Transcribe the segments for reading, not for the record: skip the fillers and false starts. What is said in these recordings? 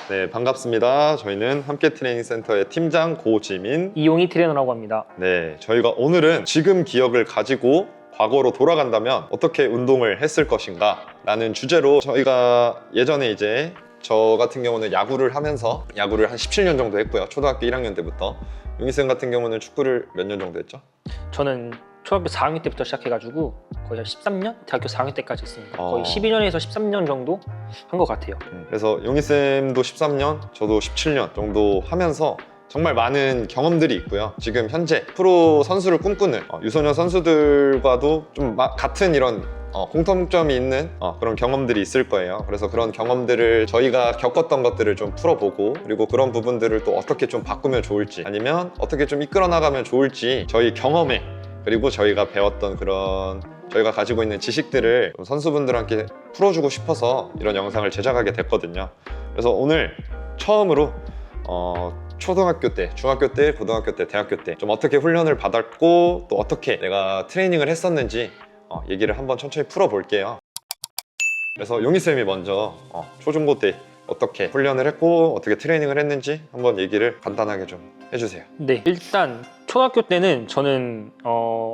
네, 반갑습니다. 저희는 함께 트레이닝 센터의 팀장 고지민, 이용희 트레이너라고 합니다. 네, 저희가 오늘은 지금 기억을 가지고 과거로 돌아간다면 어떻게 운동을 했을 것인가 라는 주제로 저희가 예전에 이제 저 같은 경우는 야구를 하면서 야구를 한 17년 정도 했고요. 초등학교 1학년 때부터. 용희쌤 같은 경우는 축구를 몇 년 정도 했죠? 저는 초등학교 4학년 때부터 시작해가지고 거의 한 13년? 대학교 4학년 때까지 했습니다. 거의 12년에서 13년 정도 한 것 같아요. 그래서 용희쌤도 13년, 저도 17년 정도 하면서 정말 많은 경험들이 있고요. 지금 현재 프로 선수를 꿈꾸는 유소년 선수들과도 좀 같은 이런 공통점이 있는 그런 경험들이 있을 거예요. 그래서 그런 경험들을 저희가 겪었던 것들을 좀 풀어보고, 그리고 그런 부분들을 또 어떻게 좀 바꾸면 좋을지, 아니면 어떻게 좀 이끌어 나가면 좋을지 저희 경험에, 그리고 저희가 배웠던 그런 저희가 가지고 있는 지식들을 선수분들한테 풀어주고 싶어서 이런 영상을 제작하게 됐거든요. 그래서 오늘 처음으로 초등학교 때, 중학교 때, 고등학교 때, 대학교 때 좀 어떻게 훈련을 받았고 또 어떻게 내가 트레이닝을 했었는지 얘기를 한번 천천히 풀어볼게요. 그래서 용희쌤이 먼저 초중고 때 어떻게 훈련을 했고 어떻게 트레이닝을 했는지 한번 얘기를 간단하게 좀 해주세요. 네, 일단 초등학교 때는 저는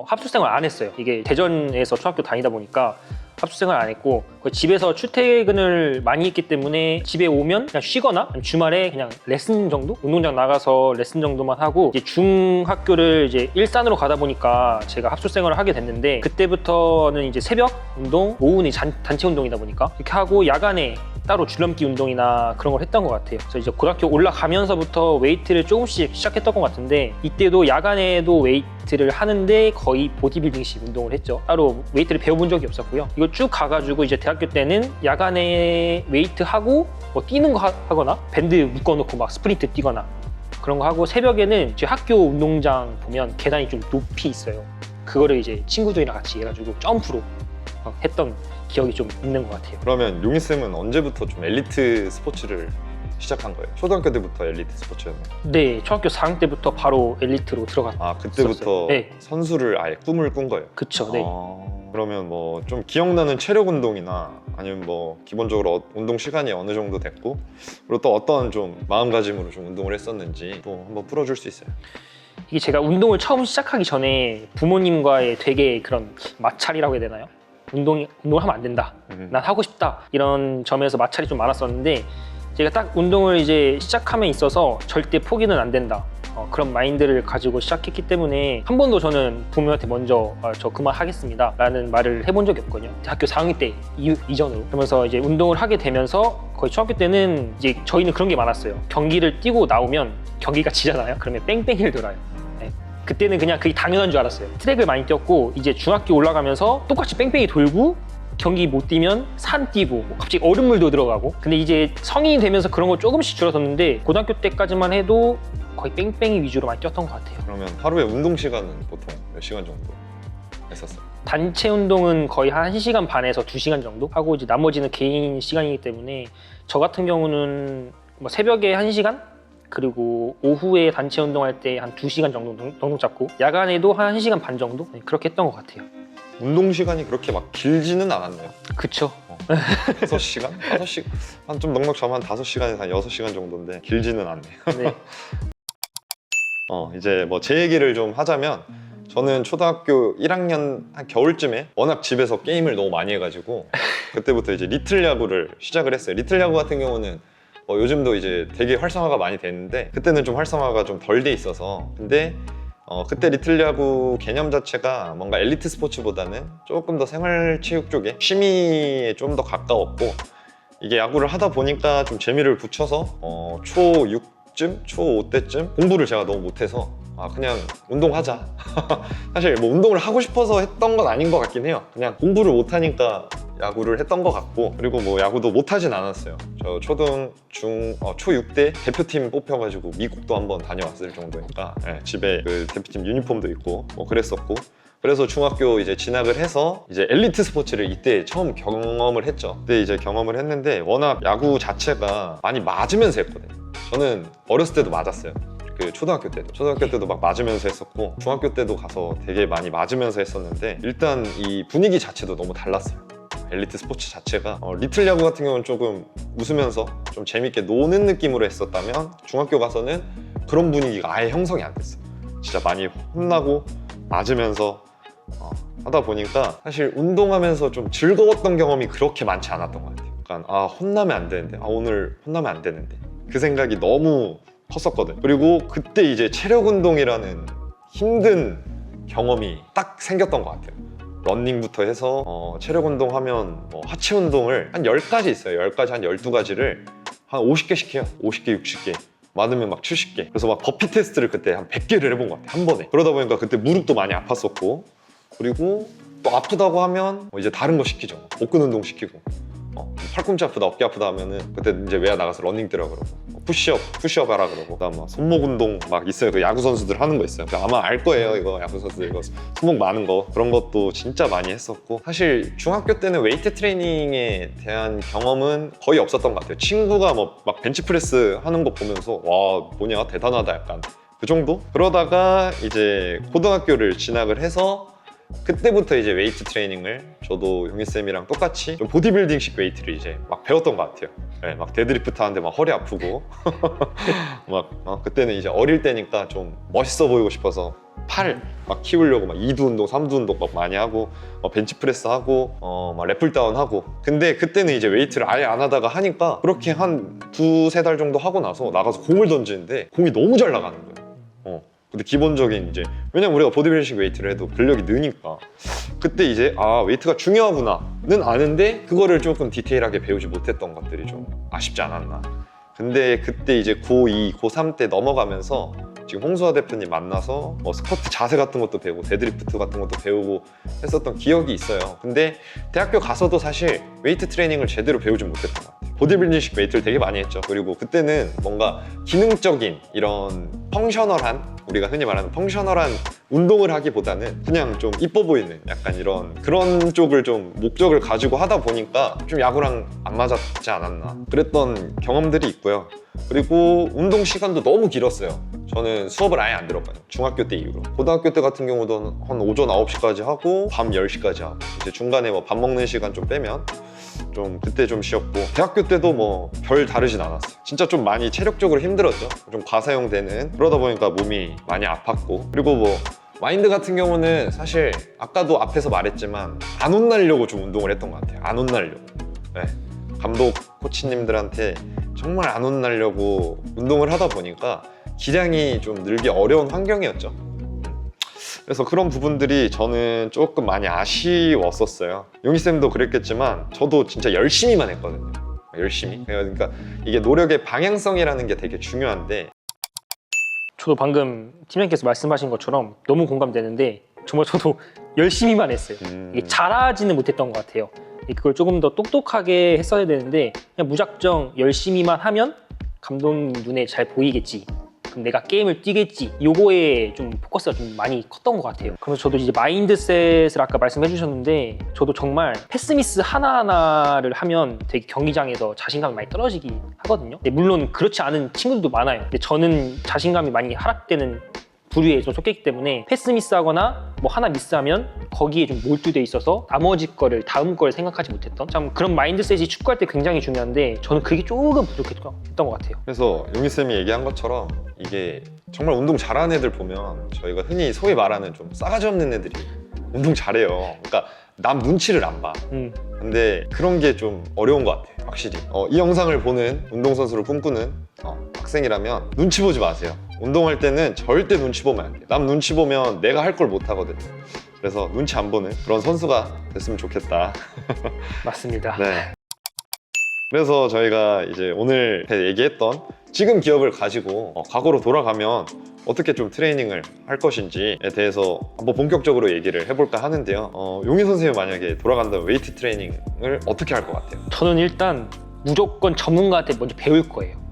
합숙생활 안 했어요. 이게 대전에서 초등학교 다니다 보니까 합숙생활 안 했고 집에서 출퇴근을 많이 했기 때문에 집에 오면 그냥 쉬거나 주말에 그냥 레슨 정도? 운동장 나가서 레슨 정도만 하고, 이제 중학교를 이제 일산으로 가다 보니까 제가 합숙생활을 하게 됐는데, 그때부터는 이제 새벽 운동, 오후는 단체 운동이다 보니까 이렇게 하고 야간에 따로 줄넘기 운동이나 그런 걸 했던 것 같아요. 그래서 이제 고등학교 올라가면서부터 웨이트를 조금씩 시작했던 것 같은데, 이때도 야간에도 웨이트를 하는데 거의 보디빌딩식 운동을 했죠. 따로 웨이트를 배워본 적이 없었고요. 이걸 쭉 가가지고 이제 대학교 때는 야간에 웨이트 하고 뭐 뛰는 거 하거나 밴드 묶어놓고 막 스프린트 뛰거나 그런 거 하고, 새벽에는 제 학교 운동장 보면 계단이 좀 높이 있어요. 그거를 이제 친구들이랑 같이 해가지고 점프로 막 했던 기억이 좀 있는 것 같아요. 그러면 용희쌤은 언제부터 좀 엘리트 스포츠를 시작한 거예요? 초등학교 때부터 엘리트 스포츠였나요? 네, 초등학교 4학년 때부터 바로 엘리트로 들어갔어요. 그때부터 네. 선수를 아예 꿈을 꾼 거예요? 그쵸, 네. 그러면 뭐 좀 기억나는 체력 운동이나 아니면 뭐 기본적으로 운동 시간이 어느 정도 됐고, 그리고 또 어떤 좀 마음가짐으로 좀 운동을 했었는지 또 한번 풀어줄 수 있어요? 이게 제가 운동을 처음 시작하기 전에 부모님과의 되게 그런 마찰이라고 해야 되나요? 운동을 하면 안 된다, 난 하고 싶다, 이런 점에서 마찰이 좀 많았었는데, 제가 딱 운동을 이제 시작함에 있어서 절대 포기는 안 된다, 그런 마인드를 가지고 시작했기 때문에 한 번도 저는 부모님한테 먼저 저 그만하겠습니다 라는 말을 해본 적이 없거든요. 대학교 4학년 때 이전으로. 그러면서 이제 운동을 하게 되면서 거의 중학교 때는 이제 저희는 그런 게 많았어요. 경기를 뛰고 나오면 경기가 지잖아요. 그러면 뺑뺑이를 돌아요. 그때는 그냥 그게 당연한 줄 알았어요. 트랙을 많이 뛰었고, 이제 중학교 올라가면서 똑같이 뺑뺑이 돌고, 경기 못 뛰면 산 뛰고, 갑자기 얼음물도 들어가고. 근데 이제 성인이 되면서 그런 거 조금씩 줄어들었는데, 고등학교 때까지만 해도 거의 뺑뺑이 위주로 많이 뛰었던 것 같아요. 그러면 하루에 운동 시간은 보통 몇 시간 정도 했었어요? 단체 운동은 거의 한 1시간 반에서 2시간 정도 하고, 이제 나머지는 개인 시간이기 때문에 저 같은 경우는 뭐 새벽에 1시간? 그리고 오후에 단체 운동할 때 한 2시간 정도 잡고, 야간에도 한 1시간 반 정도? 그렇게 했던 것 같아요. 운동 시간이 그렇게 막 길지는 않았나요? 그쵸. 5시간? 5시간? 한 좀 넉넉 잡으면 한 5시간에서 한 6시간 정도인데 길지는 않네요. 네. 이제 뭐 제 얘기를 좀 하자면, 저는 초등학교 1학년 한 겨울쯤에 워낙 집에서 게임을 너무 많이 해가지고 그때부터 이제 리틀 야구를 시작을 했어요. 리틀 야구 같은 경우는 요즘도 이제 되게 활성화가 많이 됐는데, 그때는 좀 활성화가 좀 덜 돼 있어서, 근데 그때 리틀 야구 개념 자체가 뭔가 엘리트 스포츠보다는 조금 더 생활체육 쪽에 취미에 좀 더 가까웠고, 이게 야구를 하다 보니까 좀 재미를 붙여서 초6쯤? 초5때쯤 공부를 제가 너무 못해서 그냥 운동하자. 사실 뭐 운동을 하고 싶어서 했던 건 아닌 것 같긴 해요. 그냥 공부를 못하니까 야구를 했던 것 같고, 그리고 뭐 야구도 못하진 않았어요. 저 초6 때 대표팀 뽑혀가지고 미국도 한번 다녀왔을 정도니까, 집에 그 대표팀 유니폼도 있고 뭐 그랬었고, 그래서 중학교 이제 진학을 해서 이제 엘리트 스포츠를 이때 처음 경험을 했죠. 그때 이제 경험을 했는데, 워낙 야구 자체가 많이 맞으면서 했거든요. 저는 어렸을 때도 맞았어요. 그 초등학교 때도 막 맞으면서 했었고, 중학교 때도 가서 되게 많이 맞으면서 했었는데, 일단 이 분위기 자체도 너무 달랐어요. 엘리트 스포츠 자체가 리틀 야구 같은 경우는 조금 웃으면서 좀 재밌게 노는 느낌으로 했었다면 중학교 가서는 그런 분위기가 아예 형성이 안 됐어요. 진짜 많이 혼나고 맞으면서 하다 보니까 사실 운동하면서 좀 즐거웠던 경험이 그렇게 많지 않았던 것 같아요. 약간 혼나면 안 되는데 오늘 혼나면 안 되는데 그 생각이 너무 컸었거든. 그리고 그때 이제 체력 운동이라는 힘든 경험이 딱 생겼던 것 같아요. 러닝부터 해서 체력 운동하면 하체 운동을 한 10가지 있어요. 10가지 한 12가지를 한 50개씩 해요. 50개 60개 많으면 막 70개. 그래서 막 버피 테스트를 그때 한 100개를 해본 것 같아요. 한 번에. 그러다 보니까 그때 무릎도 많이 아팠었고, 그리고 또 아프다고 하면 이제 다른 거 시키죠. 복근 운동 시키고, 팔꿈치 아프다 어깨 아프다 하면은 그때 이제 외야 나가서 러닝 뛰라 그러고, 푸시업 하라 그러고, 그다음 막 손목 운동 막 있어요. 그 야구 선수들 하는 거 있어요. 아마 알 거예요. 이거 야구 선수들 이거 손목 많은 거, 그런 것도 진짜 많이 했었고, 사실 중학교 때는 웨이트 트레이닝에 대한 경험은 거의 없었던 것 같아요. 친구가 뭐 막 벤치프레스 하는 거 보면서 와 뭐냐 대단하다 약간 그 정도? 그러다가 이제 고등학교를 진학을 해서 그때부터 이제 웨이트 트레이닝을 저도 용희쌤이랑 똑같이 좀 보디빌딩식 웨이트를 이제 막 배웠던 것 같아요. 네, 막 데드리프트 하는데 막 허리 아프고 막 그때는 이제 어릴 때니까 좀 멋있어 보이고 싶어서 팔 막 키우려고 막 2두 운동, 3두 운동 막 많이 하고 벤치프레스 하고 막 랩풀다운 하고. 근데 그때는 이제 웨이트를 아예 안 하다가 하니까 그렇게 한 2~3달 정도 하고 나서 나가서 공을 던지는데 공이 너무 잘 나가는 거예요. 근데 기본적인 이제 왜냐면 우리가 보디빌딩식 웨이트를 해도 근력이 느니까 그때 이제 웨이트가 중요하구나는 아는데 그거를 조금 디테일하게 배우지 못했던 것들이 좀 아쉽지 않았나. 근데 그때 이제 고2, 고3 때 넘어가면서 지금 홍수아 대표님 만나서 스쿼트 자세 같은 것도 배우고 데드리프트 같은 것도 배우고 했었던 기억이 있어요. 근데 대학교 가서도 사실 웨이트 트레이닝을 제대로 배우지 못했던 것 같아요. 보디빌딩식 웨이트를 되게 많이 했죠. 그리고 그때는 뭔가 기능적인 이런 펑셔널한, 우리가 흔히 말하는 펑셔널한 운동을 하기보다는 그냥 좀 이뻐 보이는 약간 그런 쪽을 좀 목적을 가지고 하다 보니까 좀 야구랑 안 맞았지 않았나 그랬던 경험들이 있고요. 그리고 운동 시간도 너무 길었어요. 저는 수업을 아예 안 들었거든요. 중학교 때 이후로. 고등학교 때 같은 경우도 한 오전 9시까지 하고 밤 10시까지 하고, 이제 중간에 뭐 밥 먹는 시간 좀 빼면 좀 그때 좀 쉬었고, 대학교 때도 뭐 별 다르진 않았어요. 진짜 좀 많이 체력적으로 힘들었죠. 좀 과사용되는, 그러다 보니까 몸이 많이 아팠고, 그리고 뭐 마인드 같은 경우는 사실 아까도 앞에서 말했지만 안 혼나려고 좀 운동을 했던 것 같아요. 안 혼나려고. 네. 감독 코치님들한테 정말 안 혼나려고 운동을 하다 보니까 기량이 좀 늘기 어려운 환경이었죠. 그래서 그런 부분들이 저는 조금 많이 아쉬웠었어요. 용희쌤도 그랬겠지만 저도 진짜 열심히만 했거든요. 열심히. 그러니까 이게 노력의 방향성이라는 게 되게 중요한데, 저도 방금 팀장님께서 말씀하신 것처럼 너무 공감되는데 정말 저도 열심히만 했어요. 이게 잘하지는 못했던 것 같아요. 그걸 조금 더 똑똑하게 했어야 되는데 그냥 무작정 열심히만 하면 감독님 눈에 잘 보이겠지, 그럼 내가 게임을 뛰겠지, 요거에 좀 포커스가 좀 많이 컸던 것 같아요. 그래서 저도 이제 마인드셋을 아까 말씀해 주셨는데 저도 정말 패스미스 하나하나를 하면 되게 경기장에서 자신감이 많이 떨어지긴 하거든요. 근데 물론 그렇지 않은 친구들도 많아요. 근데 저는 자신감이 많이 하락되는 부류에 좀 속했기 때문에 패스미스하거나 뭐 하나 미스하면 거기에 좀 몰두돼 있어서 나머지 거를 다음 걸 생각하지 못했던, 참 그런 마인드셋이 축구할 때 굉장히 중요한데 저는 그게 조금 부족했던 것 같아요. 그래서 용희쌤이 얘기한 것처럼 이게 정말 운동 잘하는 애들 보면 저희가 흔히 소위 말하는 좀 싸가지 없는 애들이 운동 잘해요. 그러니까 남 눈치를 안 봐. 근데 그런 게 좀 어려운 것 같아요, 확실히. 이 영상을 보는 운동선수를 꿈꾸는 학생이라면 눈치 보지 마세요. 운동할 때는 절대 눈치 보면 안 돼요. 남 눈치 보면 내가 할 걸 못 하거든요. 그래서 눈치 안 보는 그런 선수가 됐으면 좋겠다. 맞습니다. 네. 그래서 저희가 이제 오늘 얘기했던 지금 기억을 가지고 과거로 돌아가면 어떻게 좀 트레이닝을 할 것인지에 대해서 한번 본격적으로 얘기를 해볼까 하는데요. 용희 선생님 만약에 돌아간다면 웨이트 트레이닝을 어떻게 할 것 같아요? 저는 일단 무조건 전문가한테 먼저 배울 거예요.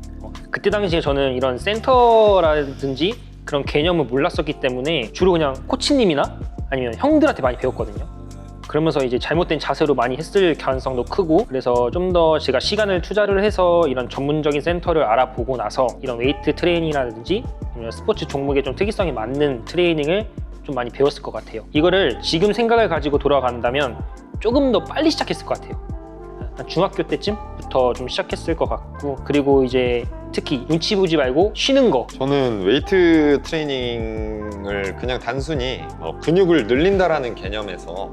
그때 당시에 저는 이런 센터라든지 그런 개념을 몰랐었기 때문에 주로 그냥 코치님이나 아니면 형들한테 많이 배웠거든요. 그러면서 이제 잘못된 자세로 많이 했을 가능성도 크고, 그래서 좀 더 제가 시간을 투자를 해서 이런 전문적인 센터를 알아보고 나서 이런 웨이트 트레이닝이라든지 아니면 스포츠 종목의 좀 특이성에 맞는 트레이닝을 좀 많이 배웠을 것 같아요. 이거를 지금 생각을 가지고 돌아간다면 조금 더 빨리 시작했을 것 같아요. 한 중학교 때쯤부터 좀 시작했을 것 같고, 그리고 이제 특히 눈치 보지 말고 쉬는 거. 저는 웨이트 트레이닝을 그냥 단순히 근육을 늘린다라는 개념에서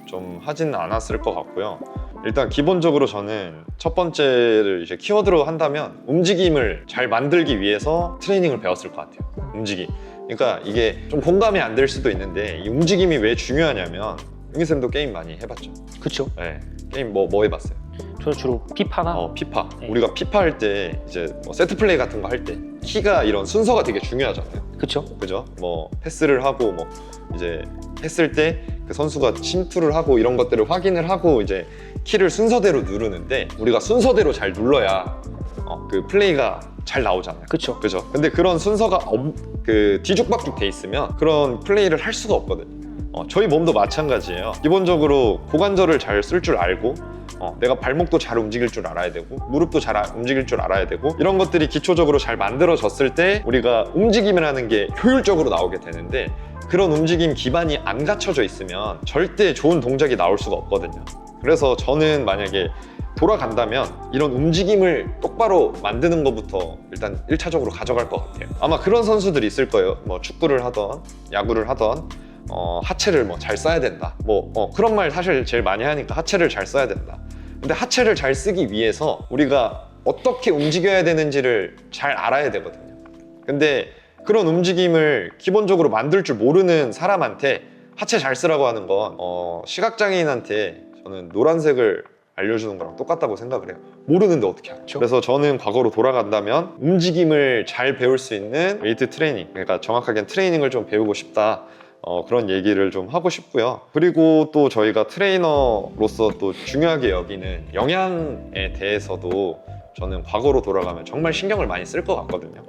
좀 하지는 않았을 것 같고요. 일단 기본적으로 저는 첫 번째를 이제 키워드로 한다면 움직임을 잘 만들기 위해서 트레이닝을 배웠을 것 같아요. 움직임. 그러니까 이게 좀 공감이 안 될 수도 있는데 이 움직임이 왜 중요하냐면 용희쌤도 게임 많이 해봤죠? 그쵸? 네. 게임 뭐 해봤어요? 저는 주로 피파나 피파. 네. 우리가 피파 할 때 이제 뭐 세트 플레이 같은 거 할 때 키가 이런 순서가 되게 중요하잖아요. 그쵸? 그죠? 뭐 패스를 하고 뭐 이제 했을 때 그 선수가 침투를 하고 이런 것들을 확인을 하고 이제 키를 순서대로 누르는데 우리가 순서대로 잘 눌러야 그 플레이가 잘 나오잖아요. 그쵸? 그죠? 근데 그런 순서가 그 뒤죽박죽 돼 있으면 그런 플레이를 할 수가 없거든요. 저희 몸도 마찬가지예요. 기본적으로 고관절을 잘 쓸 줄 알고 내가 발목도 잘 움직일 줄 알아야 되고 무릎도 잘 움직일 줄 알아야 되고 이런 것들이 기초적으로 잘 만들어졌을 때 우리가 움직임이라는 게 효율적으로 나오게 되는데 그런 움직임 기반이 안 갖춰져 있으면 절대 좋은 동작이 나올 수가 없거든요. 그래서 저는 만약에 돌아간다면 이런 움직임을 똑바로 만드는 것부터 일단 1차적으로 가져갈 것 같아요. 아마 그런 선수들이 있을 거예요. 뭐 축구를 하던 야구를 하던 하체를 뭐 잘 써야 된다. 그런 말 사실 제일 많이 하니까 하체를 잘 써야 된다. 근데 하체를 잘 쓰기 위해서 우리가 어떻게 움직여야 되는지를 잘 알아야 되거든요. 근데 그런 움직임을 기본적으로 만들 줄 모르는 사람한테 하체 잘 쓰라고 하는 건 시각장애인한테 저는 노란색을 알려주는 거랑 똑같다고 생각을 해요. 모르는데 어떻게 알죠? 그래서 저는 과거로 돌아간다면 움직임을 잘 배울 수 있는 웨이트 트레이닝, 그러니까 정확하게 트레이닝을 좀 배우고 싶다. 그런 얘기를 좀 하고 싶고요. 그리고 또 저희가 트레이너로서 또 중요하게 여기는 영양에 대해서도 저는 과거로 돌아가면 정말 신경을 많이 쓸 것 같거든요.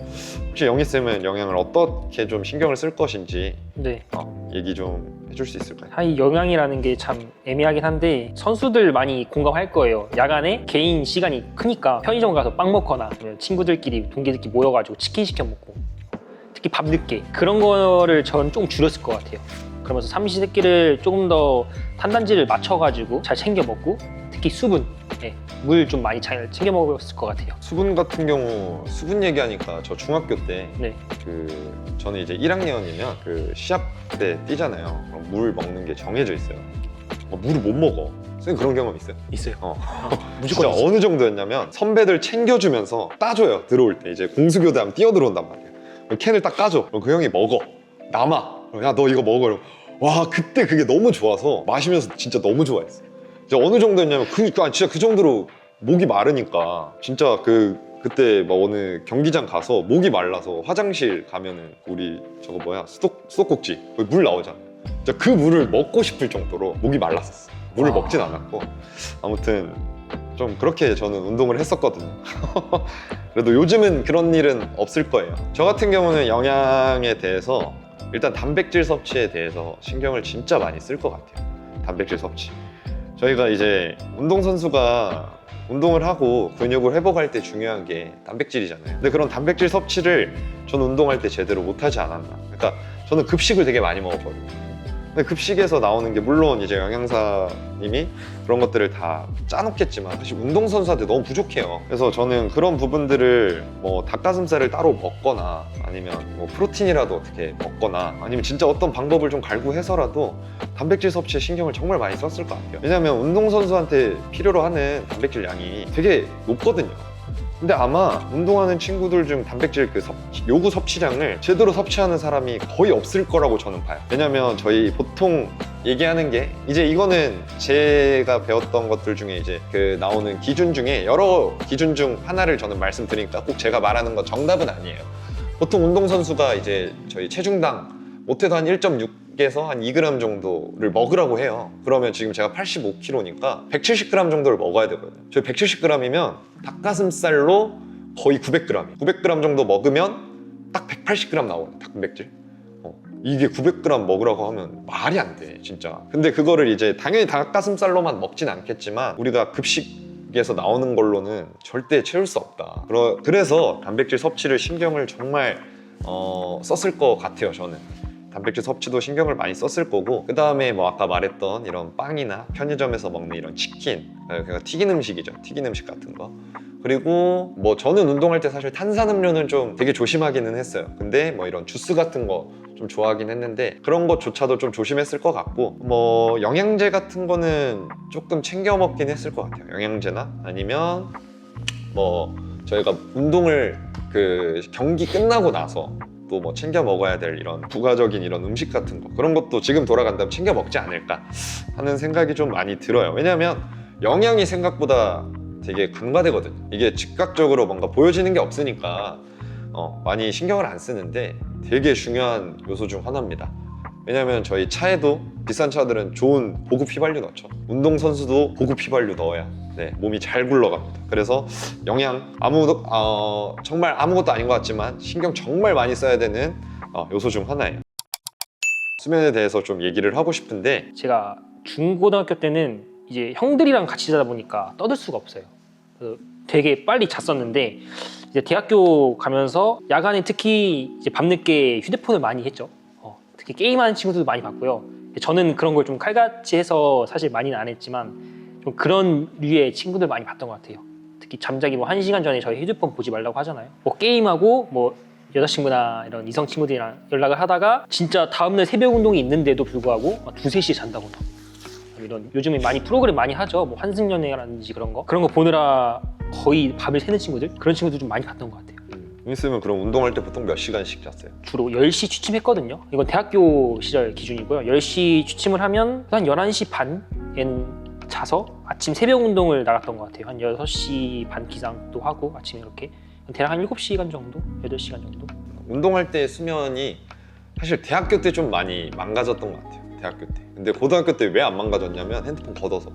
혹시 영희쌤은 영양을 어떻게 좀 신경을 쓸 것인지 네. 얘기 좀 해줄 수 있을까요? 이 영향이라는 게 참 애매하긴 한데 선수들 많이 공감할 거예요. 야간에 개인 시간이 크니까 편의점 가서 빵 먹거나 아니면 친구들끼리 동기들끼리 모여가지고 치킨 시켜 먹고 특히 밤 늦게 그런 거를 전 좀 줄였을 것 같아요. 그러면서 삼시세끼를 조금 더 탄단지를 맞춰가지고 잘 챙겨 먹고 특히 수분, 물 좀 많이 잘 챙겨 먹었을 것 같아요. 수분 같은 경우 수분 얘기하니까 저 중학교 때 네. 저는 이제 1학년이면 그 시합 때 뛰잖아요. 그럼 물 먹는 게 정해져 있어요. 물을 못 먹어. 선생님 그런 경험 있어요? 있어요. 무조건 있어요. 어느 정도였냐면 선배들 챙겨주면서 따줘요. 들어올 때 이제 공수교대하면 뛰어들어온단 말이에요. 캔을 딱 까줘. 그럼 그 형이 먹어. 남아. 야 너 이거 먹어. 와 그때 그게 너무 좋아서 마시면서 진짜 너무 좋아했어. 이제 어느 정도였냐면 진짜 그 정도로 목이 마르니까 진짜 그때 막 어느 경기장 가서 목이 말라서 화장실 가면은 우리 저거 뭐야 수도꼭지 거기 물 나오잖아. 진짜 그 물을 먹고 싶을 정도로 목이 말랐었어. 물을 먹진 않았고 아무튼 좀 그렇게 저는 운동을 했었거든요. 그래도 요즘은 그런 일은 없을 거예요. 저 같은 경우는 영양에 대해서 일단 단백질 섭취에 대해서 신경을 진짜 많이 쓸 것 같아요. 단백질 섭취. 저희가 이제 운동선수가 운동을 하고 근육을 회복할 때 중요한 게 단백질이잖아요. 근데 그런 단백질 섭취를 저는 운동할 때 제대로 못하지 않았나. 그러니까 저는 급식을 되게 많이 먹었거든요. 근데 급식에서 나오는 게 물론 이제 영양사님이 그런 것들을 다 짜놓겠지만 사실 운동선수한테 너무 부족해요. 그래서 저는 그런 부분들을 뭐 닭가슴살을 따로 먹거나 아니면 뭐 프로틴이라도 어떻게 먹거나 아니면 진짜 어떤 방법을 좀 갈구해서라도 단백질 섭취에 신경을 정말 많이 썼을 것 같아요. 왜냐면 운동선수한테 필요로 하는 단백질 양이 되게 높거든요. 근데 아마 운동하는 친구들 중 단백질 요구 섭취량을 제대로 섭취하는 사람이 거의 없을 거라고 저는 봐요. 왜냐면 저희 보통 얘기하는 게 이제 이거는 제가 배웠던 것들 중에 이제 나오는 기준 중에 여러 기준 중 하나를 저는 말씀드리니까 꼭 제가 말하는 건 정답은 아니에요. 보통 운동선수가 이제 저희 체중당 못해도 한 1.6에서 한 2g 정도를 먹으라고 해요. 그러면 지금 제가 85kg니까 170g 정도를 먹어야 되거든요. 저희 170g이면 닭가슴살로 거의 900g. 900g 정도 먹으면 딱 180g 나오거든요. 단백질. 이게 900g 먹으라고 하면 말이 안 돼, 진짜. 근데 그거를 이제 당연히 닭가슴살로만 먹진 않겠지만 우리가 급식에서 나오는 걸로는 절대 채울 수 없다. 그래서 단백질 섭취를 신경을 정말 썼을 것 같아요, 저는. 단백질 섭취도 신경을 많이 썼을 거고, 그 다음에 뭐 아까 말했던 이런 빵이나 편의점에서 먹는 이런 치킨, 그러니까 튀긴 음식이죠. 튀긴 음식 같은 거. 그리고 뭐 저는 운동할 때 사실 탄산음료는 좀 되게 조심하기는 했어요. 근데 뭐 이런 주스 같은 거 좀 좋아하긴 했는데 그런 것조차도 좀 조심했을 것 같고, 뭐 영양제 같은 거는 조금 챙겨 먹긴 했을 것 같아요. 영양제나 아니면 뭐 저희가 운동을 그 경기 끝나고 나서 또 뭐 챙겨 먹어야 될 이런 부가적인 이런 음식 같은 거, 그런 것도 지금 돌아간다면 챙겨 먹지 않을까 하는 생각이 좀 많이 들어요. 왜냐하면 영양이 생각보다 되게 간과되거든요. 이게 즉각적으로 뭔가 보여지는 게 없으니까 많이 신경을 안 쓰는데 되게 중요한 요소 중 하나입니다. 왜냐면 저희 차에도 비싼 차들은 좋은 고급 휘발유 넣죠. 운동선수도 고급 휘발유 넣어야 몸이 잘 굴러갑니다. 그래서 영양 정말 아무것도 아닌 것 같지만 신경 정말 많이 써야 되는 요소 중 하나예요. 수면에 대해서 좀 얘기를 하고 싶은데, 제가 중고등학교 때는 이제 형들이랑 같이 자다 보니까 떠들 수가 없어요. 그래서 되게 빨리 잤었는데 이제 대학교 가면서 야간에 특히 이제 밤늦게 휴대폰을 많이 했죠. 특히 게임하는 친구들도 많이 봤고요. 저는 그런 걸 좀 칼같이 해서 사실 많이는 안 했지만 좀 그런 류의 친구들 많이 봤던 것 같아요. 특히 잠자기 뭐 1시간 전에 저희 휴대폰 보지 말라고 하잖아요. 뭐 게임하고 뭐 여자친구나 이런 이성 친구들이랑 연락을 하다가 진짜 다음날 새벽 운동이 있는데도 불구하고 2, 3시에 잔다거나, 이런 요즘에 많이 프로그램 많이 하죠. 뭐 환승연애라든지 그런 거 보느라 거의 밤을 새는 친구들, 그런 친구들 좀 많이 봤던 것 같아요. 있으면 그럼 운동할 때 보통 몇 시간씩 잤어요? 주로 10시 취침했거든요. 이건 대학교 시절 기준이고요. 10시 취침을 하면 한 11시 반엔 자서 아침 새벽 운동을 나갔던 것 같아요. 한 6시 반 기상도 하고 아침에 이렇게 대략 한 7시간 정도? 8시간 정도? 운동할 때 수면이 사실 대학교 때 좀 많이 망가졌던 것 같아요. 대학교 때. 근데 고등학교 때 왜 안 망가졌냐면 핸드폰 걷어서.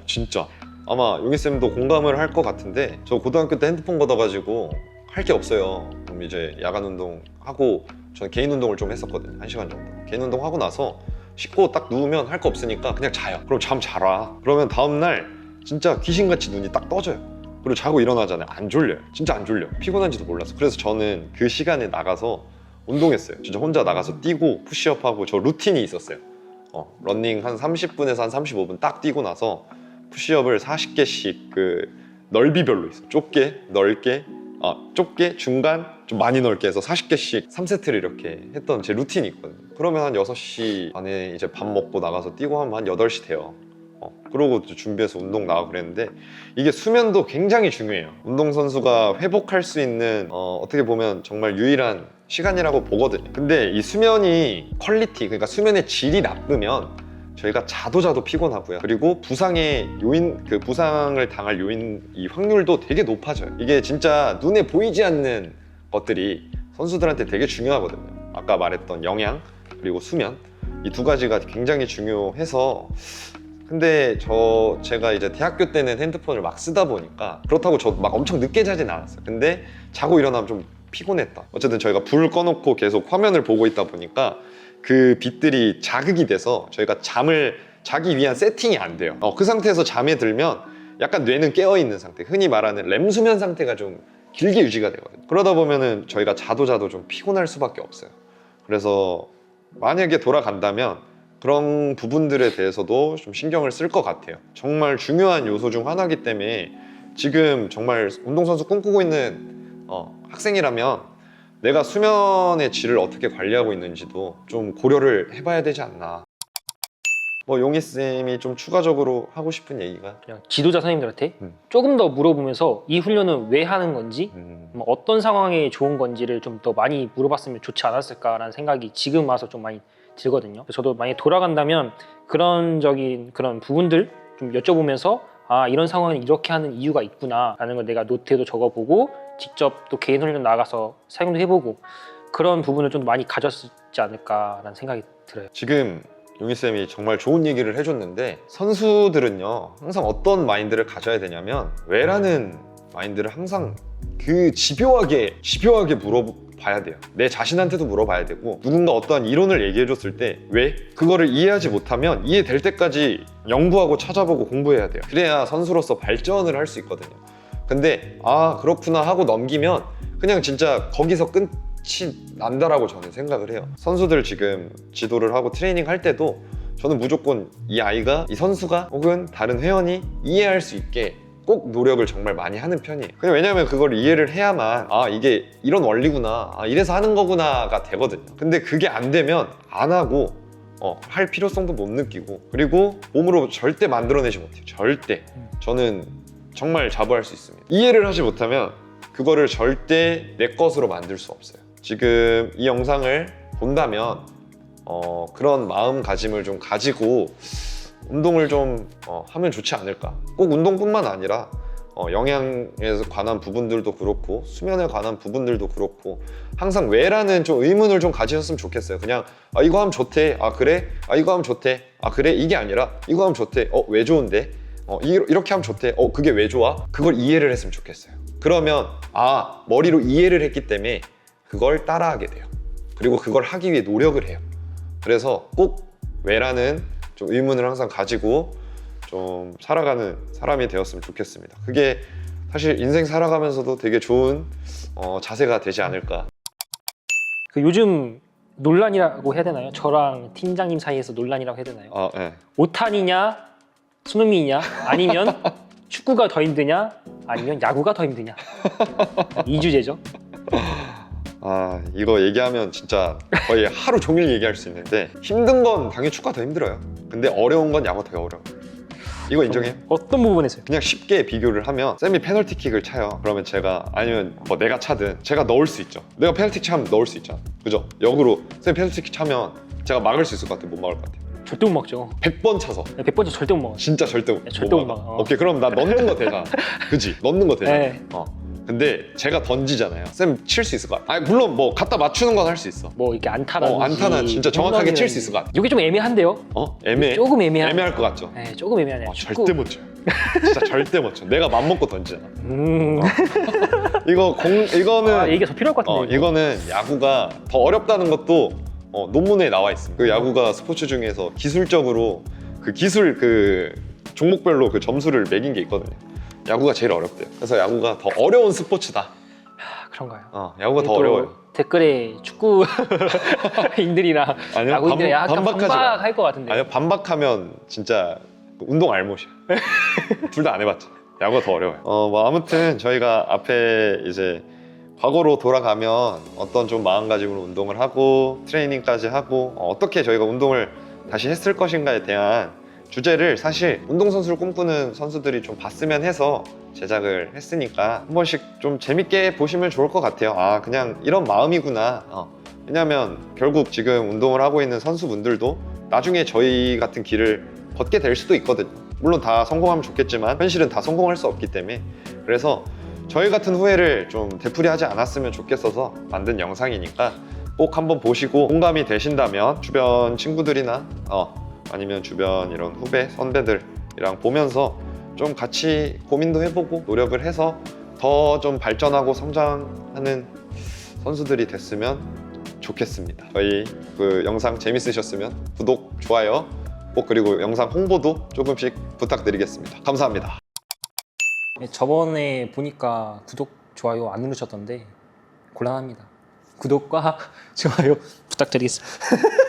진짜 아마 용희쌤도 공감을 할 것 같은데, 저 고등학교 때 핸드폰 걷어가지고 할 게 없어요. 그럼 이제 야간 운동하고, 저는 개인 운동을 좀 했었거든요. 1시간 정도. 개인 운동하고 나서 씻고 딱 누우면 할 거 없으니까 그냥 자요. 그럼 잠 잘 와. 그러면 다음날 진짜 귀신같이 눈이 딱 떠져요. 그리고 자고 일어나잖아요. 안 졸려요. 진짜 안 졸려요. 피곤한지도 몰라서. 그래서 저는 그 시간에 나가서 운동했어요. 진짜 혼자 나가서 뛰고 푸시업하고, 저 루틴이 있었어요. 러닝 한 30분에서 한 35분 딱 뛰고 나서 푸시업을 40개씩 그 넓이별로 있어요. 좁게, 넓게, 좁게, 중간, 좀 많이 넓게 해서 40개씩 3세트를 이렇게 했던 제 루틴이 있거든요. 그러면 한 6시 반에 이제 밥 먹고 나가서 뛰고 하면 한 8시 돼요. 그러고 준비해서 운동 나가고 그랬는데, 이게 수면도 굉장히 중요해요. 운동선수가 회복할 수 있는 어떻게 보면 정말 유일한 시간이라고 보거든요. 근데 이 수면이 퀄리티, 그러니까 수면의 질이 나쁘면 저희가 자도 피곤하고요. 그리고 부상의 요인, 그 부상을 당할 요인, 이 확률도 되게 높아져요. 이게 진짜 눈에 보이지 않는 것들이 선수들한테 되게 중요하거든요. 아까 말했던 영양, 그리고 수면, 이 두 가지가 굉장히 중요해서. 근데 제가 이제 대학교 때는 핸드폰을 막 쓰다 보니까, 그렇다고 저 막 엄청 늦게 자진 않았어요. 근데 자고 일어나면 좀 피곤했다. 어쨌든 저희가 불 꺼놓고 계속 화면을 보고 있다 보니까 그 빛들이 자극이 돼서 저희가 잠을 자기 위한 세팅이 안 돼요. 그 상태에서 잠에 들면 약간 뇌는 깨어있는 상태, 흔히 말하는 렘 수면 상태가 좀 길게 유지가 되거든요. 그러다 보면은 저희가 자도 좀 피곤할 수밖에 없어요. 그래서 만약에 돌아간다면 그런 부분들에 대해서도 좀 신경을 쓸 것 같아요. 정말 중요한 요소 중 하나이기 때문에, 지금 정말 운동선수 꿈꾸고 있는 학생이라면 내가 수면의 질을 어떻게 관리하고 있는지도 좀 고려를 해봐야 되지 않나. 뭐 용희쌤이 좀 추가적으로 하고 싶은 얘기가? 그냥 지도자 선생님들한테 조금 더 물어보면서 이 훈련은 왜 하는 건지, 뭐 어떤 상황에 좋은 건지를 좀 더 많이 물어봤으면 좋지 않았을까라는 생각이 지금 와서 좀 많이 들거든요. 저도 만약에 돌아간다면 그런 부분들 좀 여쭤보면서, 이런 상황은 이렇게 하는 이유가 있구나 라는 걸 내가 노트에도 적어보고, 직접 또 개인 훈련 나가서 사용도 해보고, 그런 부분을 좀 많이 가졌지 않을까라는 생각이 들어요. 지금 용희쌤이 정말 좋은 얘기를 해줬는데, 선수들은요 항상 어떤 마인드를 가져야 되냐면, 왜라는 마인드를 항상 그 집요하게 물어봐야 돼요. 내 자신한테도 물어봐야 되고, 누군가 어떠한 이론을 얘기해줬을 때 왜? 그거를 이해하지 못하면 이해될 때까지 연구하고 찾아보고 공부해야 돼요. 그래야 선수로서 발전을 할 수 있거든요. 근데 그렇구나 하고 넘기면 그냥 진짜 거기서 빛이 난다라고 저는 생각을 해요. 선수들 지금 지도를 하고 트레이닝 할 때도 저는 무조건 이 아이가, 이 선수가 혹은 다른 회원이 이해할 수 있게 꼭 노력을 정말 많이 하는 편이에요. 그냥 왜냐면 그걸 이해를 해야만 아 이게 이런 원리구나, 아 이래서 하는 거구나가 되거든요. 근데 그게 안 되면 안 하고 할 필요성도 못 느끼고, 그리고 몸으로 절대 만들어내지 못해요. 절대. 저는 정말 자부할 수 있습니다. 이해를 하지 못하면 그거를 절대 내 것으로 만들 수 없어요. 지금 이 영상을 본다면 그런 마음가짐을 좀 가지고 운동을 좀 하면 좋지 않을까. 꼭 운동뿐만 아니라 영양에 관한 부분들도 그렇고 수면에 관한 부분들도 그렇고 항상 왜라는 좀 의문을 좀 가지셨으면 좋겠어요. 그냥 아 이거 하면 좋대, 아 그래, 아 이거 하면 좋대, 아 그래, 이게 아니라 이거 하면 좋대, 왜 좋은데, 이렇게 하면 좋대, 그게 왜 좋아, 그걸 이해를 했으면 좋겠어요. 그러면 아 머리로 이해를 했기 때문에 그걸 따라하게 돼요. 그리고 그걸 하기 위해 노력을 해요. 그래서 꼭 왜라는 좀 의문을 항상 가지고 좀 살아가는 사람이 되었으면 좋겠습니다. 그게 사실 인생 살아가면서도 되게 좋은 자세가 되지 않을까. 그 요즘 논란이라고 해야 되나요? 저랑 팀장님 사이에서 논란이라고 해야 되나요? 네. 오탄이냐 손흥민이냐 아니면 축구가 더 힘드냐 아니면 야구가 더 힘드냐 이 주제죠. 아 이거 얘기하면 진짜 거의 하루 종일 얘기할 수 있는데, 힘든 건 당연히 축구가 더 힘들어요. 근데 어려운 건 야구가 더 어려워요. 이거 인정해요? 어떤 부분에서요? 그냥 쉽게 비교를 하면 쌤이 페널티킥을 차요. 그러면 제가, 아니면 뭐 내가 차든 제가 넣을 수 있죠. 내가 페널티킥 차면 넣을 수 있잖아, 그죠? 역으로 쌤이 페널티킥 차면 제가 막을 수 있을 것 같아요? 못 막을 것 같아요? 절대 못 막죠. 100번 차서 100번째 절대 못 막아요. 진짜 절대 못 절대 못 막아. 막아. 오케이, 그럼 나 넣는 거 되잖아. 그지? 넣는 거 되잖아. 네. 근데 제가 던지잖아요. 쌤 칠 수 있을 것 같아. 아니 물론 뭐 갖다 맞추는 건 할 수 있어. 뭐 이렇게 안타라든지 안타는 진짜 정확하게 칠 수 있을 것 같아. 이게 좀 애매한데요? 애매해. 조금 애매한. 애매할 것 같죠? 네, 조금 애매하네요. 절대 못 쳐요. 진짜 절대 못 쳐. 내가 맘먹고 던지잖아. 이거는 얘기가 더 필요할 것 같은데. 이거는 야구가 더 어렵다는 것도 논문에 나와 있습니다. 그 야구가 스포츠 중에서 기술적으로 그 기술 그 종목별로 그 점수를 매긴 게 있거든요. 야구가 제일 어렵대요. 그래서 야구가 더 어려운 스포츠다. 그런가요? 야구가 더 또 어려워요. 댓글에 축구인들이랑 아니요, 야구인들이 약간 반박하지 마. 반박할 것 같은데. 아니요, 반박하면 진짜 운동 알못이야. 둘 다 안 해봤지. 야구가 더 어려워요. 뭐 아무튼 저희가 앞에 이제 과거로 돌아가면 어떤 좀 마음가짐으로 운동을 하고 트레이닝까지 하고 어떻게 저희가 운동을 다시 했을 것인가에 대한 주제를 사실 운동선수를 꿈꾸는 선수들이 좀 봤으면 해서 제작을 했으니까 한 번씩 좀 재밌게 보시면 좋을 것 같아요. 아 그냥 이런 마음이구나. 왜냐면 결국 지금 운동을 하고 있는 선수분들도 나중에 저희 같은 길을 걷게 될 수도 있거든요. 물론 다 성공하면 좋겠지만 현실은 다 성공할 수 없기 때문에, 그래서 저희 같은 후회를 좀 되풀이하지 않았으면 좋겠어서 만든 영상이니까 꼭 한번 보시고 공감이 되신다면 주변 친구들이나 아니면 주변 이런 후배, 선배들이랑 보면서 좀 같이 고민도 해보고 노력을 해서 더 좀 발전하고 성장하는 선수들이 됐으면 좋겠습니다. 저희 그 영상 재밌으셨으면 구독, 좋아요 꼭, 그리고 영상 홍보도 조금씩 부탁드리겠습니다. 감사합니다. 저번에 보니까 구독, 좋아요 안 누르셨던데 곤란합니다. 구독과 좋아요 부탁드리겠습니다.